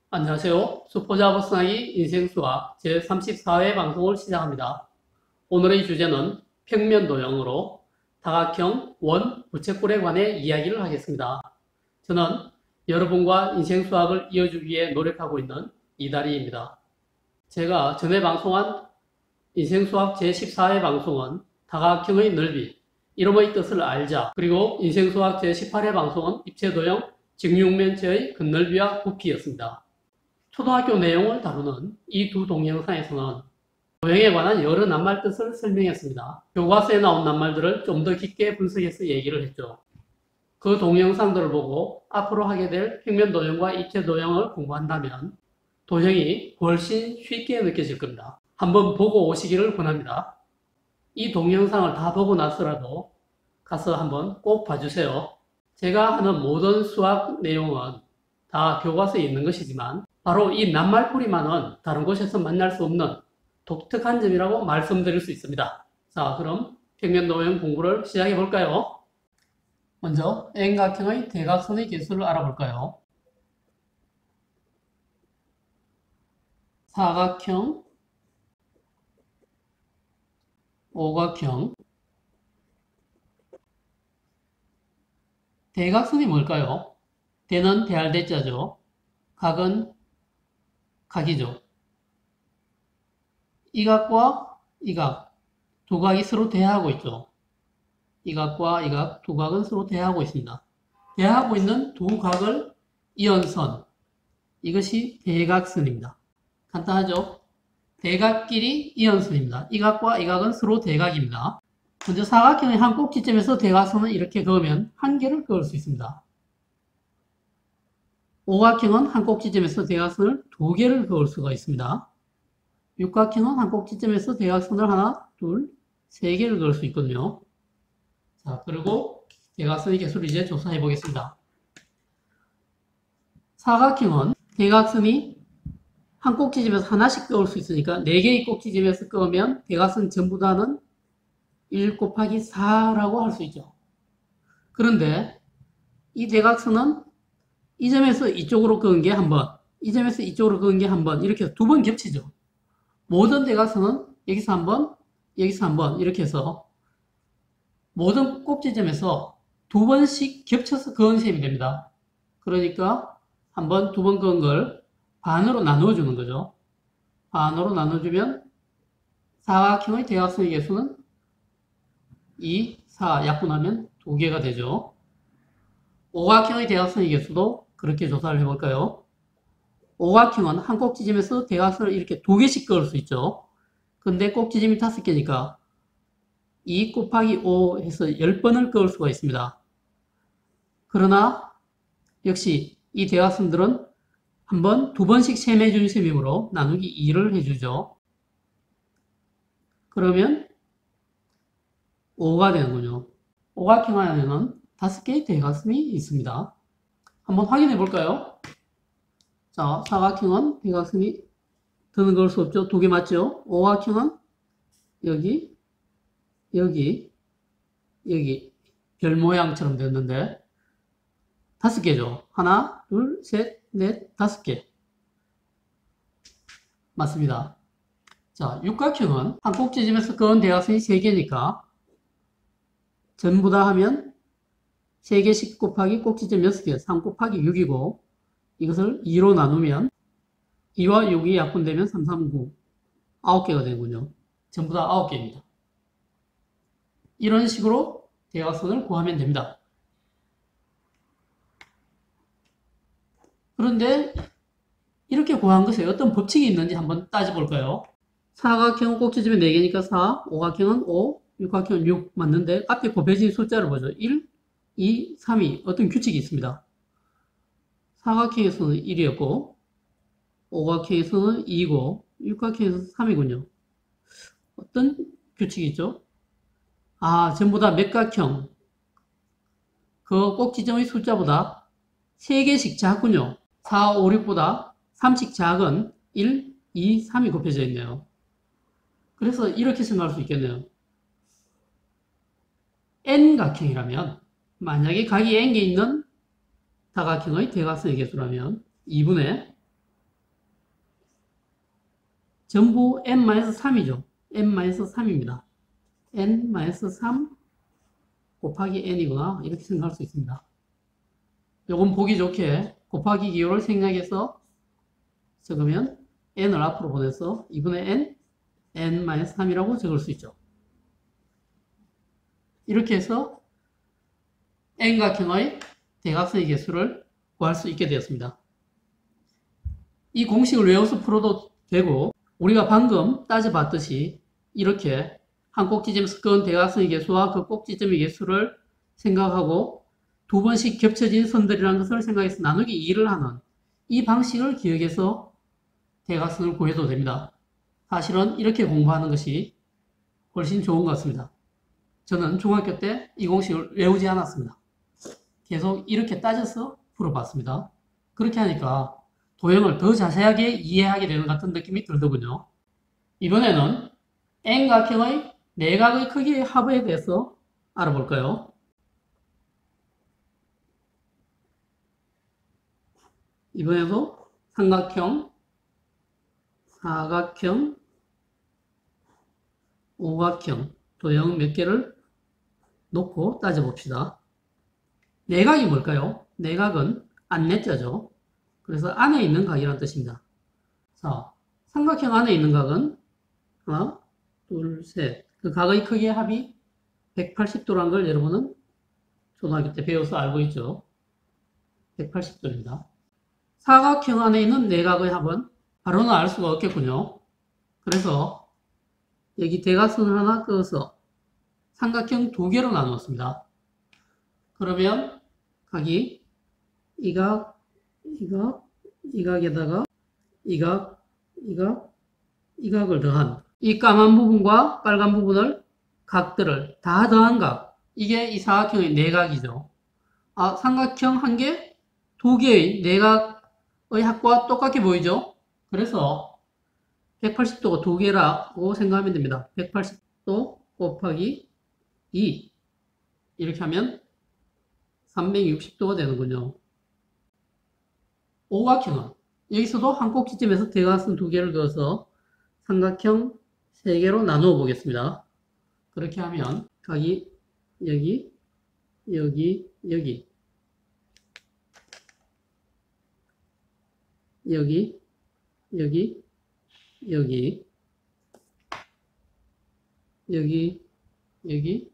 안녕하세요. 수포자보 쓰나기 인생수학 제34회 방송을 시작합니다. 오늘의 주제는 평면도형으로 다각형 원 부채꼴에 관해 이야기를 하겠습니다. 저는 여러분과 인생수학을 이어주기 위해 노력하고 있는 이다리입니다. 제가 전에 방송한 인생수학 제14회 방송은 다각형의 넓이, 이름의 뜻을 알자, 그리고 인생수학 제18회 방송은 입체도형 직육면체의 근넓이와 부피였습니다. 초등학교 내용을 다루는 이 두 동영상에서는 도형에 관한 여러 낱말 뜻을 설명했습니다. 교과서에 나온 낱말들을 좀 더 깊게 분석해서 얘기를 했죠. 그 동영상들을 보고 앞으로 하게 될 평면 도형과 입체 도형을 공부한다면 도형이 훨씬 쉽게 느껴질 겁니다. 한번 보고 오시기를 권합니다. 이 동영상을 다 보고 나서라도 가서 한번 꼭 봐주세요. 제가 하는 모든 수학 내용은 다 교과서에 있는 것이지만 바로 이 낱말풀이만은 다른 곳에서 만날 수 없는 독특한 점이라고 말씀드릴 수 있습니다. 자, 그럼 평면도형 공부를 시작해 볼까요? 먼저 N각형의 대각선의 개수를 알아볼까요? 사각형, 오각형, 대각선이 뭘까요? 대는 대할 대자죠. 각은 각이죠. 이 각과 이 각, 두 각이 서로 대하고 있죠. 이 각과 이 각, 두 각은 서로 대하고 있습니다. 대하고 있는 두 각을 이은 선, 이것이 대각선입니다. 간단하죠? 대각끼리 이은 선입니다. 이 각과 이 각은 서로 대각입니다. 먼저 사각형의 한 꼭지점에서 대각선을 이렇게 그으면 한 개를 그을 수 있습니다. 오각형은 한 꼭지점에서 대각선을 두 개를 그을 수가 있습니다. 육각형은 한 꼭지점에서 대각선을 하나, 둘, 세 개를 그을 수 있거든요. 자, 그리고 대각선의 개수를 이제 조사해 보겠습니다. 사각형은 대각선이 한 꼭지점에서 하나씩 그을 수 있으니까 4개의 꼭지점에서 그으면 대각선 전부 다는 1 곱하기 4라고 할 수 있죠. 그런데 이 대각선은 이 점에서 이쪽으로 그은 게 한 번, 이 점에서 이쪽으로 그은 게 한 번, 이렇게 해서 두 번 겹치죠. 모든 대각선은 여기서 한 번, 여기서 한 번, 이렇게 해서 모든 꼭지점에서 두 번씩 겹쳐서 그은 셈이 됩니다. 그러니까 한 번, 두 번 그은 걸 반으로 나누어주는 거죠. 반으로 나눠주면 사각형의 대각선의 개수는 2, 4 약분하면 2개가 되죠. 오각형의 대각선의 개수도 그렇게 조사를 해볼까요? 오각형은 한 꼭지점에서 대각선을 이렇게 2개씩 그을 수 있죠. 근데 꼭지점이 5개니까 2 곱하기 5 해서 10번을 그을 수가 있습니다. 그러나 역시 이 대각선들은 한 번, 두 번씩 셈해준 셈이므로 나누기 2를 해주죠. 그러면 5가 되는군요. 오각형 안에는 5개의 대각선이 있습니다. 한번 확인해 볼까요? 자, 사각형은 대각선이 더는 그을 수 없죠. 2개 맞죠? 오각형은 여기, 여기, 여기 별 모양처럼 됐는데 5개죠. 하나, 둘, 셋, 넷, 5개. 맞습니다. 자, 육각형은 한 꼭지점에서 그은 대각선이 3개니까 전부 다 하면 3개씩 곱하기 꼭지점 6개, 3 곱하기 6이고 이것을 2로 나누면 2와 6이 약분되면 3, 3, 9, 9개가 되는군요. 전부 다 9개입니다. 이런 식으로 대각선을 구하면 됩니다. 그런데 이렇게 구한 것에 어떤 법칙이 있는지 한번 따져볼까요? 사각형 꼭지점이 4개니까 4, 오각형은 5, 육각형은 6 맞는데 앞에 곱해진 숫자를 보죠. 1, 2, 3이 어떤 규칙이 있습니다. 사각형에서는 1이었고 오각형에서는 2고 육각형에서는 3이군요. 어떤 규칙이 있죠? 아, 전부 다 몇각형 그 꼭지점의 숫자보다 3개씩 작군요. 4, 5, 6보다 3씩 작은 1, 2, 3이 곱해져 있네요. 그래서 이렇게 생각할 수 있겠네요. N각형이라면 만약에 각이 N개 있는 다각형의 대각선의 개수라면 2분의 전부 n-3이죠. n-3입니다. n-3 곱하기 n이구나. 이렇게 생각할 수 있습니다. 요건 보기 좋게 곱하기 기호를 생각해서 적으면 n을 앞으로 보내서 2분의 n-3이라고 적을 수 있죠. 이렇게 해서 n각형의 대각선의 개수를 구할 수 있게 되었습니다. 이 공식을 외워서 풀어도 되고, 우리가 방금 따져봤듯이 이렇게 한 꼭지점에서 그은 대각선의 개수와 그 꼭지점의 개수를 생각하고 두 번씩 겹쳐진 선들이라는 것을 생각해서 나누기 2를 하는 이 방식을 기억해서 대각선을 구해도 됩니다. 사실은 이렇게 공부하는 것이 훨씬 좋은 것 같습니다. 저는 중학교 때 이 공식을 외우지 않았습니다. 계속 이렇게 따져서 풀어봤습니다. 그렇게 하니까 도형을 더 자세하게 이해하게 되는 같은 느낌이 들더군요. 이번에는 n각형의 내각의 크기의 합에 대해서 알아볼까요? 이번에도 삼각형, 사각형, 오각형 도형 몇 개를 놓고 따져봅시다. 내각이 뭘까요? 내각은 안내자죠. 그래서 안에 있는 각이라는 뜻입니다. 자, 삼각형 안에 있는 각은 하나, 둘, 셋. 그 각의 크기의 합이 180도라는 걸 여러분은 초등학교 때 배워서 알고 있죠. 180도입니다. 사각형 안에 있는 내각의 합은 바로는 알 수가 없겠군요. 그래서 여기 대각선을 하나 그어서 삼각형 두 개로 나누었습니다. 그러면 각이 이 각, 이 각, 이 각에다가 이 각, 이 각, 이 각을 더한 이 까만 부분과 빨간 부분을 각들을 다 더한 각, 이게 이 사각형의 내각이죠. 아, 삼각형 한 개, 두 개의 내각의 합과 똑같게 보이죠? 그래서 180도가 두 개라고 생각하면 됩니다. 180도 곱하기 2 이렇게 하면 360도가 되는군요. 오각형은 여기서도 한 꼭지점에서 대각선 두 개를 그어서 삼각형 세 개로 나누어 보겠습니다. 그렇게 하면 각이 여기, 여기, 여기, 여기, 여기, 여기, 여기, 여기,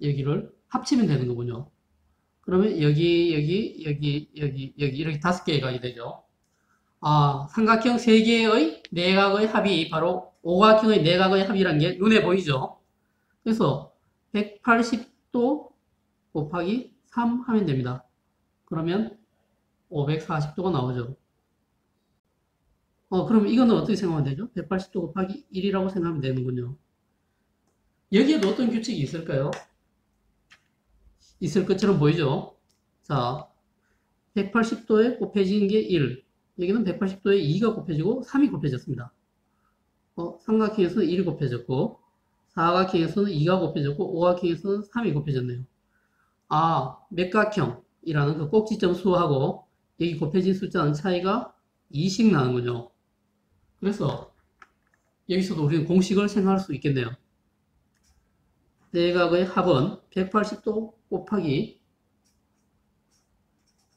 여기를 합치면 되는 거군요. 그러면 여기, 여기, 여기, 여기, 여기 이렇게 5개의 각이 되죠. 아, 삼각형 3개의 내각의 합이 바로 오각형의 내각의 합이라는 게 눈에 보이죠. 그래서 180도 곱하기 3 하면 됩니다. 그러면 540도가 나오죠. 그럼 이거는 어떻게 생각하면 되죠? 180도 곱하기 1이라고 생각하면 되는군요. 여기에도 어떤 규칙이 있을까요? 있을 것처럼 보이죠? 자, 180도에 곱해지는 게 1. 여기는 180도에 2가 곱해지고 3이 곱해졌습니다. 삼각형에서는 1이 곱해졌고, 사각형에서는 2가 곱해졌고, 오각형에서는 3이 곱해졌네요. 아, 맥각형이라는 그 꼭지점 수하고 여기 곱해진 숫자는 차이가 2씩 나는군요. 그래서 여기서도 우리는 공식을 생각할 수 있겠네요. 내각의 합은 180도 곱하기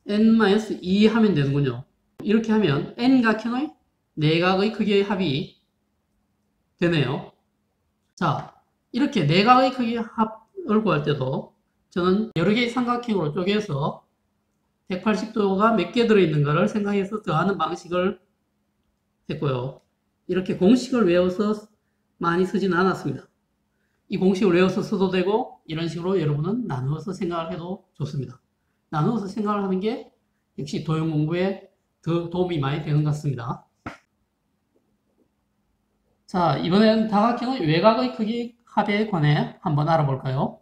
n-2 하면 되는군요. 이렇게 하면 n각형의 내각의 크기의 합이 되네요. 자, 이렇게 내각의 크기의 합을 구할 때도 저는 여러 개의 삼각형으로 쪼개서 180도가 몇 개 들어있는가를 생각해서 더하는 방식을 했고요. 이렇게 공식을 외워서 많이 쓰지는 않았습니다. 이 공식을 외워서 써도 되고 이런 식으로 여러분은 나누어서 생각을 해도 좋습니다. 나누어서 생각을 하는 게 역시 도형 공부에 더 도움이 많이 되는 것 같습니다. 자, 이번엔 다각형의 외곽의 크기 합에 관해 한번 알아볼까요?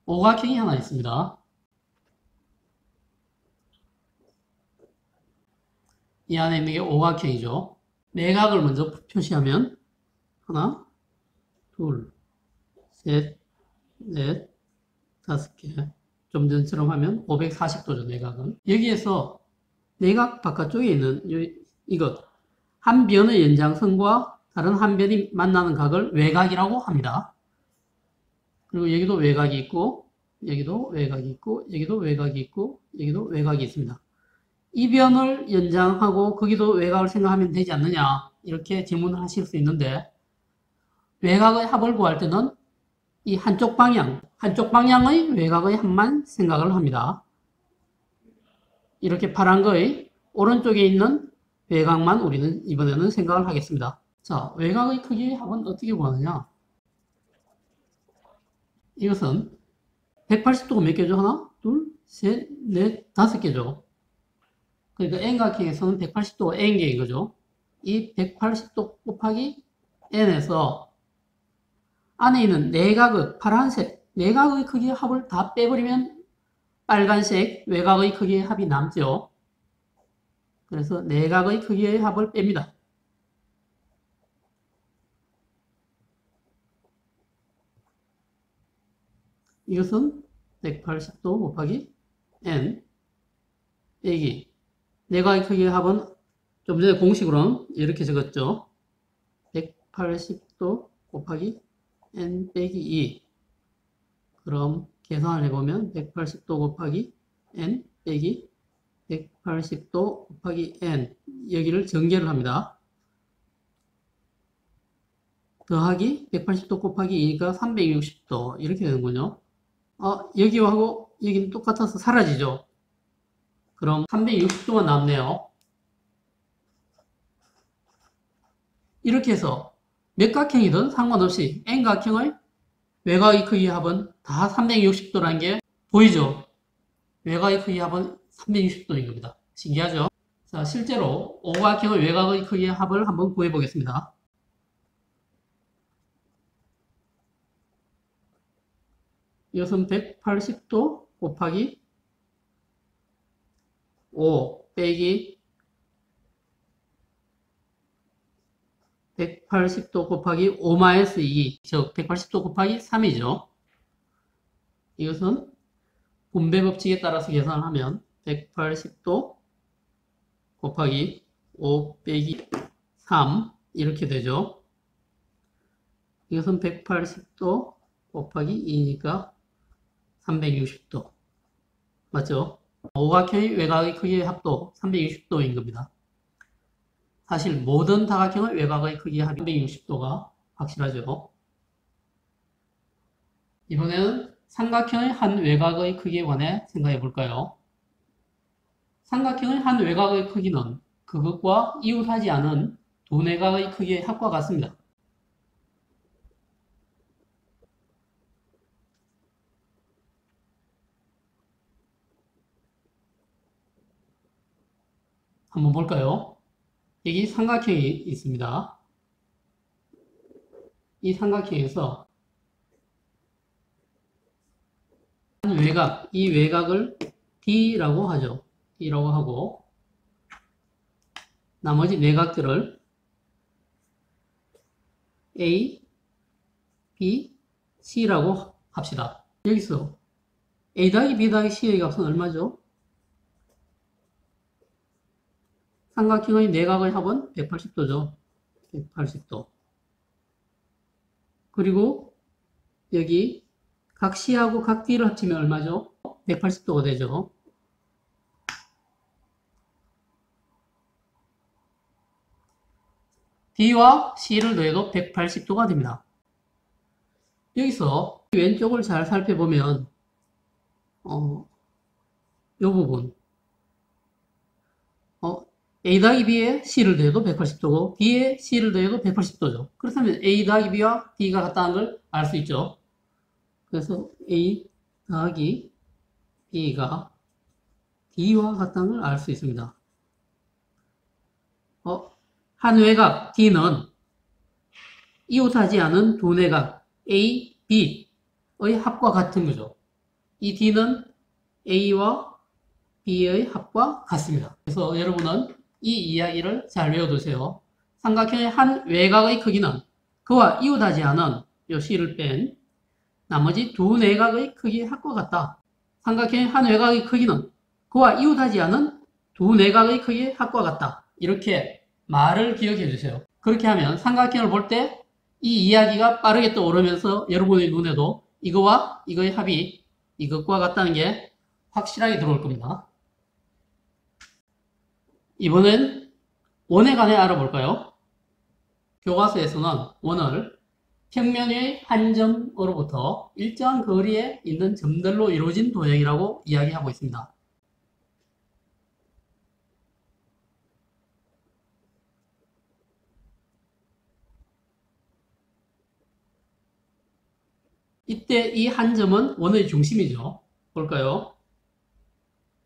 오각형이 하나 있습니다. 이 안에 있는 게 오각형이죠. 내각을 먼저 표시하면 하나, 둘, 셋, 넷, 5개. 좀 전처럼 하면 540도죠, 내각은. 여기에서 내각 바깥쪽에 있는 이것. 한 변의 연장선과 다른 한 변이 만나는 각을 외곽이라고 합니다. 그리고 여기도 외곽이 있고, 여기도 외곽이 있고, 여기도 외곽이 있고, 여기도 외곽이 있습니다. 이 변을 연장하고 거기도 외곽을 생각하면 되지 않느냐, 이렇게 질문을 하실 수 있는데, 외곽의 합을 구할 때는 이 한쪽 방향의 외곽의 합만 생각을 합니다. 이렇게 파란 거의 오른쪽에 있는 외곽만 우리는 이번에는 생각을 하겠습니다. 자, 외곽의 크기의 합은 어떻게 구하느냐? 이것은 180도가 몇 개죠? 하나, 둘, 셋, 넷, 5개죠. 그러니까 N각형에서는 180도가 N개인 거죠. 이 180도 곱하기 N에서 안에 있는 내각의 파란색, 내각의 크기의 합을 다 빼버리면 빨간색 외곽의 크기의 합이 남죠. 그래서 내각의 크기의 합을 뺍니다. 이것은 180도 곱하기 N 빼기 내각의 크기의 합은 좀 전에 공식으로는 이렇게 적었죠. 180도 곱하기 N 빼기 2. 그럼 계산을 해보면 180도 곱하기 N 빼기 180도 곱하기 N, 여기를 전개를 합니다. 더하기 180도 곱하기 2가 360도 이렇게 되는군요. 여기하고 여기는 똑같아서 사라지죠. 그럼 360도만 남네요. 이렇게 해서 몇 각형이든 상관없이 N각형의 외곽의 크기 합은 다 360도라는 게 보이죠? 외곽의 크기 합은 360도인 겁니다. 신기하죠? 자, 실제로 오각형의 외곽의 크기의 합을 한번 구해 보겠습니다. 이것은 180도 곱하기 5 빼기 180도 곱하기 5-2, 즉 180도 곱하기 3이죠. 이것은 분배 법칙에 따라서 계산을 하면 180도 곱하기 5 빼기 3 이렇게 되죠. 이것은 180도 곱하기 2니까 360도 맞죠? 오각형의 외곽의 크기의 합도 360도인 겁니다. 사실 모든 다각형의 외곽의 크기의 합이 360도가 확실하죠. 이번에는 삼각형의 한 외곽의 크기에 관해 생각해 볼까요? 삼각형의 한 외곽의 크기는 그것과 이웃하지 않은 두 내각의 크기의 합과 같습니다. 한번 볼까요? 여기 삼각형이 있습니다. 이 삼각형에서 한 외곽, 이 외곽을 D라고 하죠. D라고 하고 나머지 내각들을 A, B, C라고 합시다. 여기서 A 더하기 B 더하기 C의 값은 얼마죠? 삼각형의 내각의 합은 180도죠. 180도. 그리고 여기 각 C하고 각 D를 합치면 얼마죠? 180도가 되죠. D와 C를 더해도 180도가 됩니다. 여기서 왼쪽을 잘 살펴보면 이 부분 A 더하기 B에 C를 더해도 180도고 B에 C를 더해도 180도죠. 그렇다면 A 더하기 B와 D가 같다는 걸 알 수 있죠. 그래서 A 더하기 B가 D와 같다는 걸 알 수 있습니다. 한 외곽 D는 이웃하지 않은 두 내각 A, B의 합과 같은 거죠. 이 D는 A와 B의 합과 같습니다. 그래서 여러분은 이 이야기를 잘 외워두세요. 삼각형의 한 외곽의 크기는 그와 이웃하지 않은 요 C를 뺀 나머지 두 내각의 크기의 합과 같다. 삼각형의 한 외곽의 크기는 그와 이웃하지 않은 두 내각의 크기의 합과 같다. 이렇게 말을 기억해 주세요. 그렇게 하면 삼각형을 볼 때 이 이야기가 빠르게 떠오르면서 여러분의 눈에도 이거와 이거의 합이 이것과 같다는 게 확실하게 들어올 겁니다. 이번엔 원에 관해 알아볼까요? 교과서에서는 원을 평면의 한 점으로부터 일정한 거리에 있는 점들로 이루어진 도형이라고 이야기하고 있습니다. 이때 이 한 점은 원의 중심이죠. 볼까요?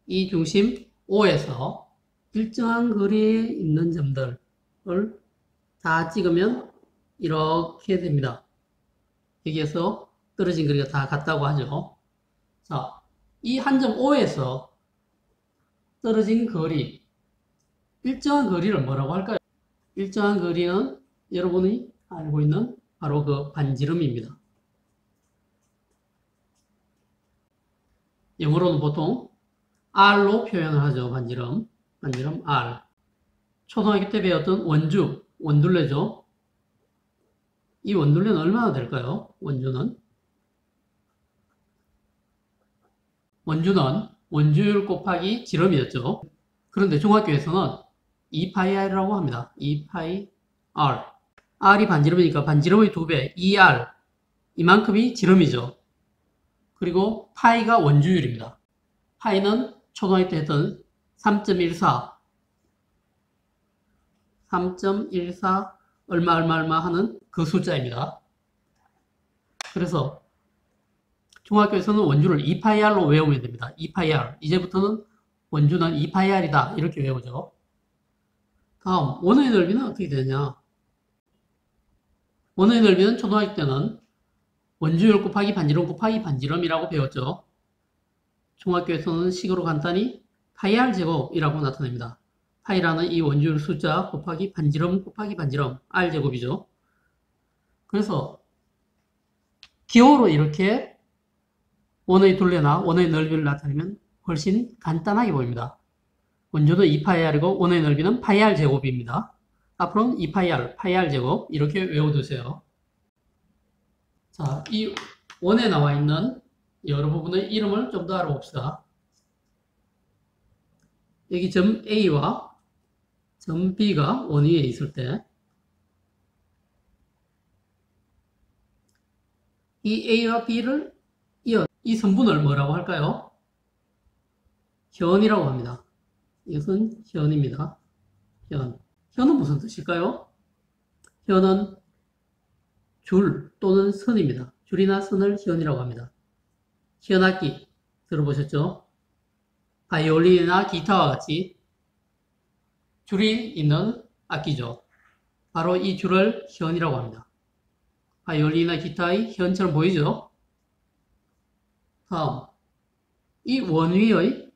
이 중심 O에서 일정한 거리에 있는 점들을 다 찍으면 이렇게 됩니다. 여기에서 떨어진 거리가 다 같다고 하죠. 자, 이 한 점 O에서 떨어진 거리, 일정한 거리를 뭐라고 할까요? 일정한 거리는 여러분이 알고 있는 바로 그 반지름입니다. 영어로는 보통 R로 표현을 하죠. 반지름. 반지름 R. 초등학교 때 배웠던 원주, 원둘레죠. 이 원둘레는 얼마나 될까요? 원주는 원주율 곱하기 지름이었죠. 그런데 중학교에서는 2파이R이라고 합니다. 2파이 R. R이 반지름이니까 반지름의 2배, 2R. 이만큼이 지름이죠. 그리고 파이가 원주율입니다. 파이는 초등학교 때 했던 3.14, 3.14 얼마 하는 그 숫자입니다. 그래서 중학교에서는 원주를 2파이R로 외우면 됩니다. 2파이R. 이제부터는 원주는 2파이R이다. 이렇게 외우죠. 다음, 원의 넓이는 어떻게 되냐? 원의 넓이는 초등학교 때는 원주율 곱하기 반지름 곱하기 반지름이라고 배웠죠. 중학교에서는 식으로 간단히 파이R 제곱이라고 나타냅니다. 파이라는 이 원주율 숫자 곱하기 반지름 곱하기 반지름 R 제곱이죠. 그래서 기호로 이렇게 원의 둘레나 원의 넓이를 나타내면 훨씬 간단하게 보입니다. 원주는 2파이R이고 원의 넓이는 파이R 제곱입니다. 앞으로는 2파이R, 파이R 제곱 이렇게 외워두세요. 자, 이 원에 나와 있는 여러 부분의 이름을 좀 더 알아봅시다. 여기 점 A와 점 B가 원 위에 있을 때 이 A와 B를 이어 이 선분을 뭐라고 할까요? 현이라고 합니다. 이것은 현입니다. 현. 현은 무슨 뜻일까요? 현은 줄 또는 선입니다. 줄이나 선을 현이라고 합니다. 현악기 들어보셨죠? 바이올린이나 기타와 같이 줄이 있는 악기죠. 바로 이 줄을 현이라고 합니다. 바이올린이나 기타의 현처럼 보이죠? 다음, 이 원위의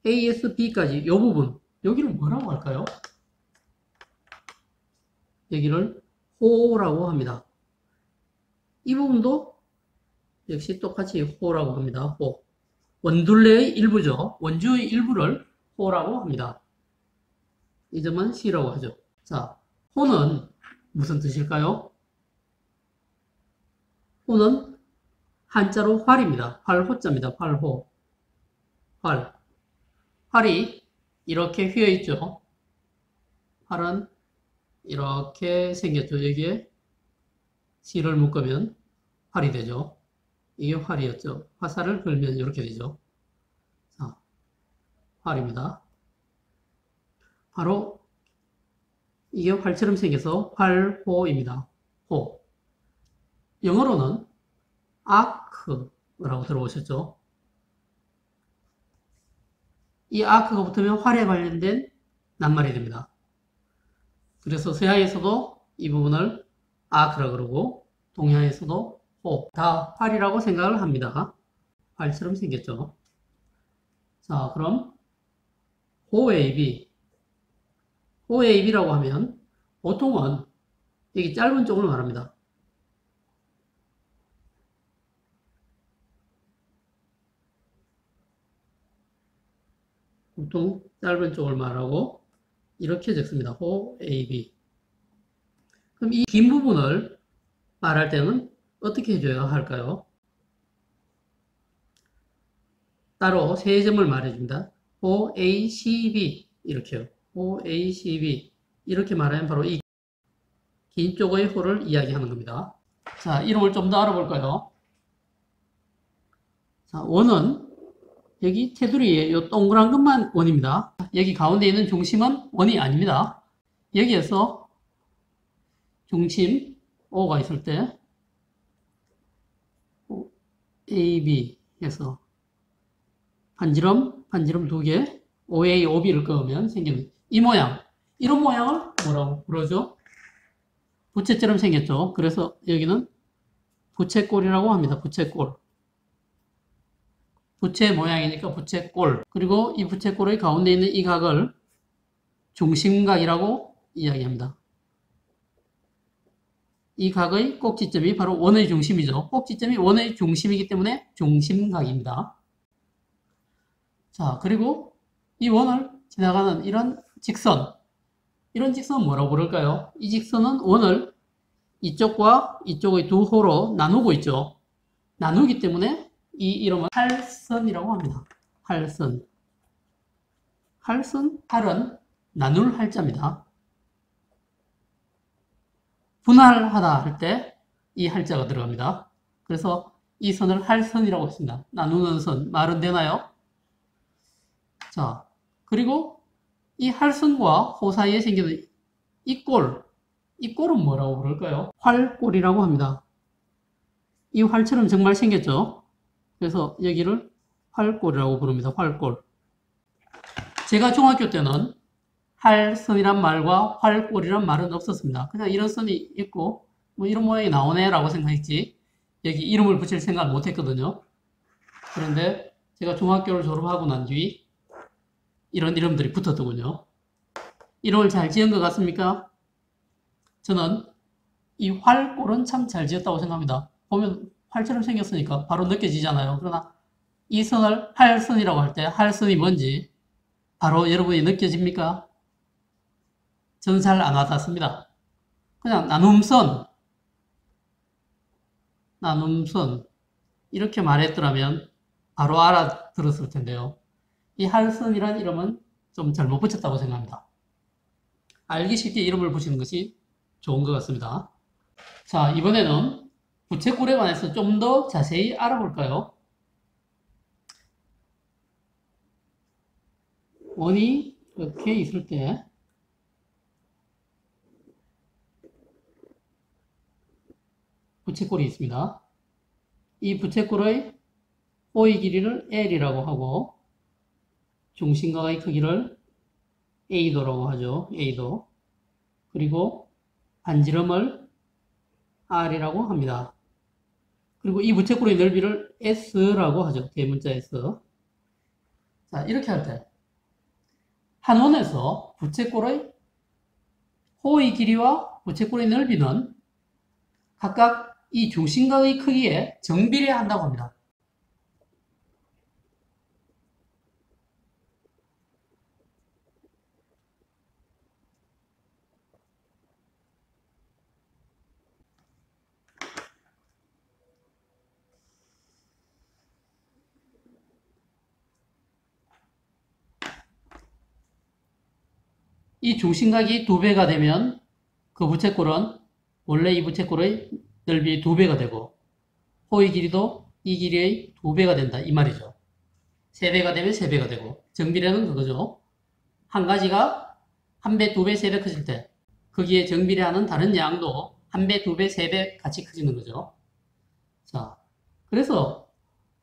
A에서 B까지 이 부분, 여기를 뭐라고 할까요? 여기를 호라고 합니다. 이 부분도 역시 똑같이 호라고 합니다. 호. 원둘레의 일부죠. 원주의 일부를 호라고 합니다. 이 점은 C라고 하죠. 자, 호는 무슨 뜻일까요? 호는 한자로 활입니다. 활호자입니다. 활호. 활. 활이 이렇게 휘어 있죠. 활은 이렇게 생겼죠. 여기에 C를 묶으면 활이 되죠. 이게 활이었죠. 화살을 걸면 이렇게 되죠. 자, 활입니다. 바로 이게 활처럼 생겨서 활호입니다. 호. 영어로는 아크라고 들어보셨죠? 이 아크가 붙으면 활에 관련된 낱말이 됩니다. 그래서 서양에서도 이 부분을 아크라 그러고 동양에서도 호, 다 활이라고 생각을 합니다. 활처럼 생겼죠. 자, 그럼 호웨이비. 호웨이비라고 하면 보통은 여기 짧은 쪽을 말합니다. 보통 짧은 쪽을 말하고 이렇게 적습니다. 호 AB. 그럼 이 긴 부분을 말할 때는 어떻게 해줘야 할까요? 따로 세 점을 말해줍니다. OACB 이렇게요. OACB 이렇게 말하면 바로 이 긴 쪽의 호를 이야기하는 겁니다. 자, 이름을 좀 더 알아볼까요? 자, 원은 여기 테두리에 이 동그란 것만 원입니다. 여기 가운데 있는 중심은 원이 아닙니다. 여기에서 중심 O가 있을 때 AB 해서 반지름 두 개, OA, OB를 그으면 생기는 이 모양, 이런 모양을 뭐라고 부르죠? 부채처럼 생겼죠. 그래서 여기는 부채꼴이라고 합니다. 부채꼴. 부채 모양이니까 부채꼴. 그리고 이 부채꼴의 가운데 있는 이 각을 중심각이라고 이야기합니다. 이 각의 꼭지점이 바로 원의 중심이죠. 꼭지점이 원의 중심이기 때문에 중심각입니다. 자, 그리고 이 원을 지나가는 이런 직선, 이런 직선은 뭐라고 부를까요? 이 직선은 원을 이쪽과 이쪽의 두 호로 나누고 있죠. 나누기 때문에 이 이름은 할선이라고 합니다. 할선. 할선, 할은 나눌 할자입니다. 분할하다 할 때 이 할자가 들어갑니다. 그래서 이 선을 할선이라고 했습니다. 나누는 선, 말은 되나요? 자, 그리고 이 할선과 호 사이에 생기는 이 꼴, 이 꼴은 뭐라고 부를까요? 활꼴이라고 합니다. 이 활처럼 정말 생겼죠? 그래서 여기를 활꼴이라고 부릅니다. 활꼴. 제가 중학교 때는 할선이란 말과 활꼴이란 말은 없었습니다. 그냥 이런 선이 있고 뭐 이런 모양이 나오네 라고 생각했지 여기 이름을 붙일 생각을 못 했거든요. 그런데 제가 중학교를 졸업하고 난 뒤 이런 이름들이 붙었더군요. 이름을 잘 지은 것 같습니까? 저는 이 활꼴은 참 잘 지었다고 생각합니다. 보면 활처럼 생겼으니까 바로 느껴지잖아요. 그러나 이 선을 할선이라고 할 때 할선이 뭔지 바로 여러분이 느껴집니까? 저는 잘 안 와닿습니다. 그냥 나눔선 이렇게 말했더라면 바로 알아들었을 텐데요. 이 할선이란 이름은 좀 잘못 붙였다고 생각합니다. 알기 쉽게 이름을 붙이는 것이 좋은 것 같습니다. 자, 이번에는 부채꼴에 관해서 좀 더 자세히 알아볼까요? 원이 이렇게 있을 때 부채꼴이 있습니다. 이 부채꼴의 O의 길이를 L이라고 하고 중심각의 크기를 A도라고 하죠. A도. 그리고 반지름을 R이라고 합니다. 그리고 이 부채꼴의 넓이를 S라고 하죠. 대문자 S. 자, 이렇게 할 때 한 원에서 부채꼴의 호의 길이와 부채꼴의 넓이는 각각 이 중심각의 크기에 정비례한다고 합니다. 이 중심각이 2배가 되면 그 부채꼴은 원래 이 부채꼴의 넓이 2배가 되고 호의 길이도 이 길이의 2배가 된다 이 말이죠. 3배가 되면 3배가 되고 정비례는 그거죠. 한 가지가 1배, 2배, 3배 커질 때 거기에 정비례하는 다른 양도 1배, 2배, 3배 같이 커지는 거죠. 자, 그래서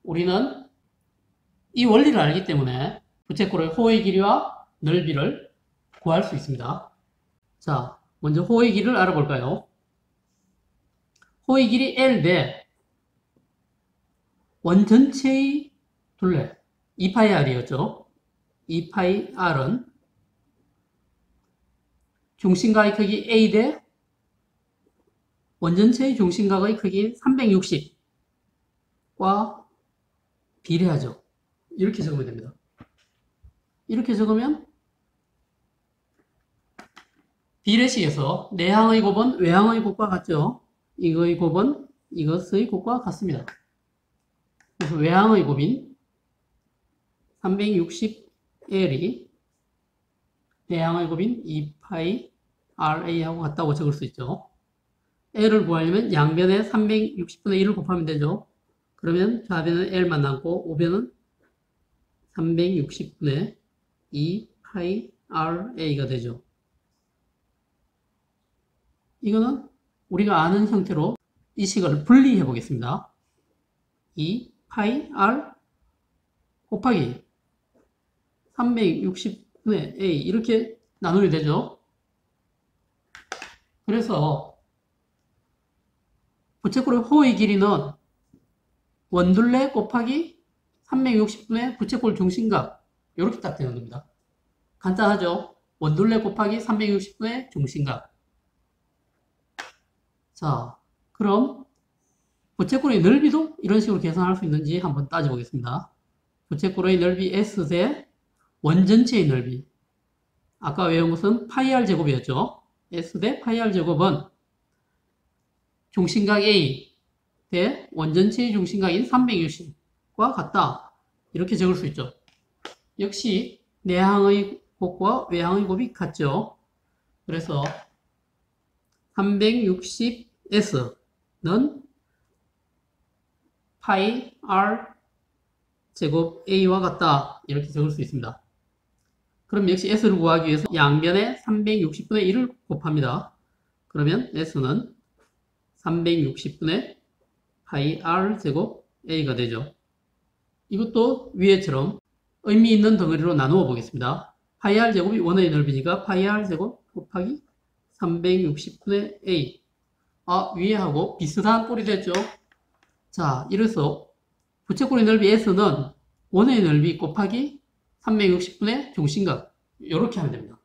우리는 이 원리를 알기 때문에 부채꼴의 호의 길이와 넓이를 구할 수 있습니다. 자, 먼저 호의 길이를 알아볼까요? 호의 길이 L 대 원 전체의 둘레 2파이 R이었죠. 2파이 R은 중심각의 크기 A 대 원전체의 중심각의 크기 360과 비례하죠. 이렇게 적으면 됩니다. 이렇게 적으면 비례식에서 내항의 곱은 외항의 곱과 같죠? 이거의 곱은 이것의 곱과 같습니다. 그래서 외항의 곱인 360L이 내항의 곱인 2파이 RA하고 같다고 적을 수 있죠. L을 구하려면 양변에 360분의 1을 곱하면 되죠. 그러면 좌변은 L만 남고 우변은 360분의 2파이 RA가 되죠. 이거는 우리가 아는 형태로 이 식을 분리해 보겠습니다. 2파이 R 곱하기 360분의 A 이렇게 나누게 되죠. 그래서 부채꼴의 호의 길이는 원둘레 곱하기 360분의 부채꼴 중심각 이렇게 딱 되는 겁니다. 간단하죠? 원둘레 곱하기 360분의 중심각. 자, 그럼 부채꼴의 넓이도 이런 식으로 계산할 수 있는지 한번 따져보겠습니다. 부채꼴의 넓이 S 대 원전체의 넓이. 아까 외운 것은 파이 R 제곱이었죠. S 대 파이 R 제곱은 중심각 A 대 원전체의 중심각인 360과 같다. 이렇게 적을 수 있죠. 역시 내항의 곱과 외항의 곱이 같죠. 그래서 360S는 파이 R 제곱 A와 같다. 이렇게 적을 수 있습니다. 그럼 역시 S를 구하기 위해서 양변에 360분의 1을 곱합니다. 그러면 S는 360분의 파이 R 제곱 A가 되죠. 이것도 위에처럼 의미 있는 덩어리로 나누어 보겠습니다. 파이 R 제곱이 원의 넓이니까 파이 R 제곱 곱하기 360분의 A. 위에하고 비슷한 꼴이 됐죠. 자, 이래서 부채꼴의 넓이 S는 원의 넓이 곱하기 360분의 중심각. 이렇게 하면 됩니다.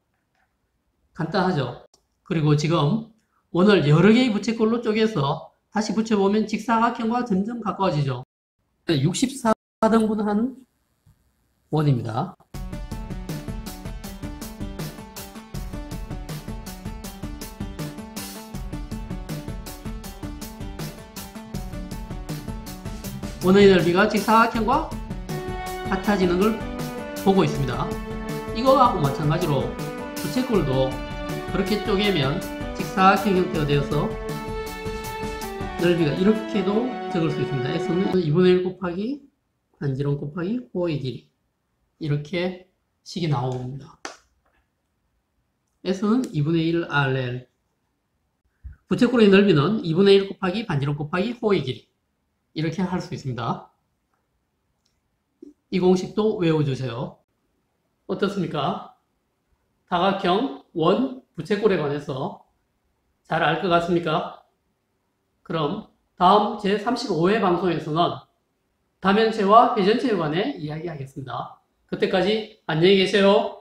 간단하죠? 그리고 지금 원을 여러 개의 부채꼴로 쪼개서 다시 붙여보면 직사각형과 점점 가까워지죠. 64등분한 원입니다. 원의 넓이가 직사각형과 같아지는 걸 보고 있습니다. 이거하고 마찬가지로 부채꼴도 그렇게 쪼개면 직사각형 형태가 되어서 넓이가 이렇게도 적을 수 있습니다. S는 2분의 1 곱하기 반지름 곱하기 호의 길이 이렇게 식이 나옵니다. S는 2분의 1 RL 부채꼴의 넓이는 2분의 1 곱하기 반지름 곱하기 호의 길이 이렇게 할 수 있습니다. 이 공식도 외워주세요. 어떻습니까? 다각형 원 부채꼴에 관해서 잘 알 것 같습니까? 그럼 다음 제35회 방송에서는 다면체와 회전체에 관해 이야기하겠습니다. 그때까지 안녕히 계세요.